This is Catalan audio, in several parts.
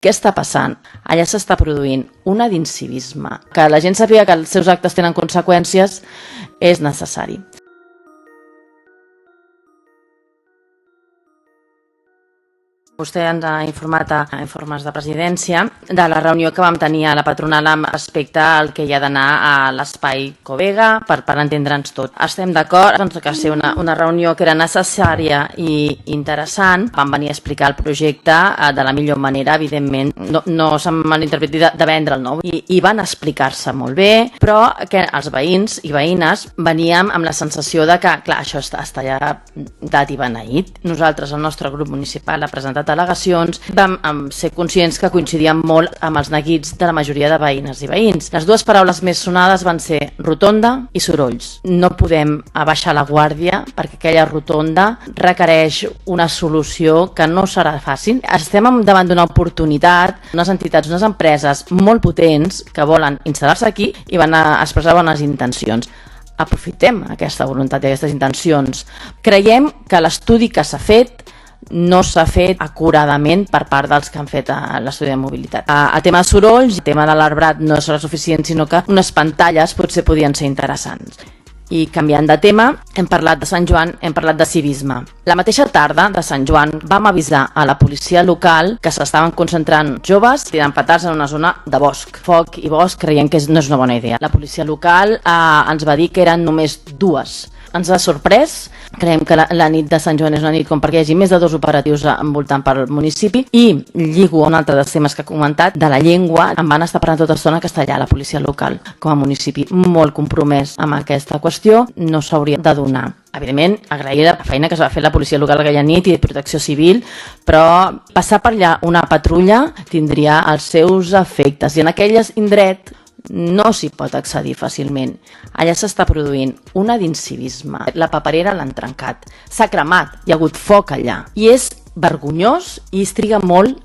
Què està passant? Allà s'està produint un incivisme. Que la gent sàpiga que els seus actes tenen conseqüències és necessari. Vostè ens ha informat a informes de presidència de la reunió que vam tenir a la patronal respecte al que hi ha d'anar a l'espai Covega per entendre'ns tot. Estem d'acord que ser una reunió que era necessària i interessant. Vam venir a explicar el projecte de la millor manera, evidentment. No se malinterpreti de vendre'l, no? I van explicar-se molt bé, però que els veïns i veïnes veníem amb la sensació de que, clar, això està ja dat i beneït. Nosaltres, el nostre grup municipal, ha presentat al·legacions, vam ser conscients que coincidíem molt amb els neguits de la majoria de veïnes i veïns. Les dues paraules més sonades van ser rotonda i sorolls. No podem abaixar la guàrdia perquè aquella rotonda requereix una solució que no serà fàcil. Estem davant d'una oportunitat, unes entitats, unes empreses molt potents que volen instal·lar-se aquí i van a expressar bones intencions. Aprofitem aquesta voluntat i aquestes intencions. Creiem que l'estudi que s'ha fet no s'ha fet acuradament per part dels que han fet l'estudi de mobilitat. El tema de sorolls, el tema de l'arbrat no serà suficient, sinó que unes pantalles potser podien ser interessants. I canviant de tema, hem parlat de Sant Joan, hem parlat de civisme. La mateixa tarda de Sant Joan vam avisar a la policia local que s'estaven concentrant joves tirant petards en una zona de bosc. Foc i bosc creiem que no és una bona idea. La policia local ens va dir que eren només dues. Ens ha sorprès, creiem que la nit de Sant Joan és una nit com perquè hi hagi més de 2 operatius envoltant pel municipi i lligo un altre dels temes que ha comentat, de la llengua, em van estar parlant tota estona castellà, la policia local, com a municipi molt compromès amb aquesta qüestió, no s'hauria de donar. Evidentment, agrair la feina que es va fer la policia local aquella nit i de protecció civil, però passar per allà una patrulla tindria els seus efectes i en aquell indret no s'hi pot accedir fàcilment. Allà s'està produint un incivisme. La paperera l'han trencat. S'ha cremat, hi ha hagut foc allà. I és vergonyós i es triga molt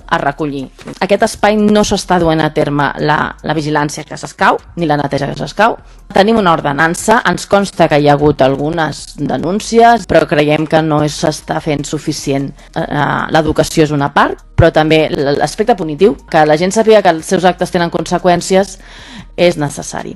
a recollir. Aquest espai no s'està duent a terme la vigilància que s'escau, ni la neteja que s'escau. Tenim una ordenança, ens consta que hi ha hagut algunes denúncies, però creiem que no s'està fent suficient. L'educació és una part, però també l'aspecte punitiu, que la gent sàpiga que els seus actes tenen conseqüències, és necessari.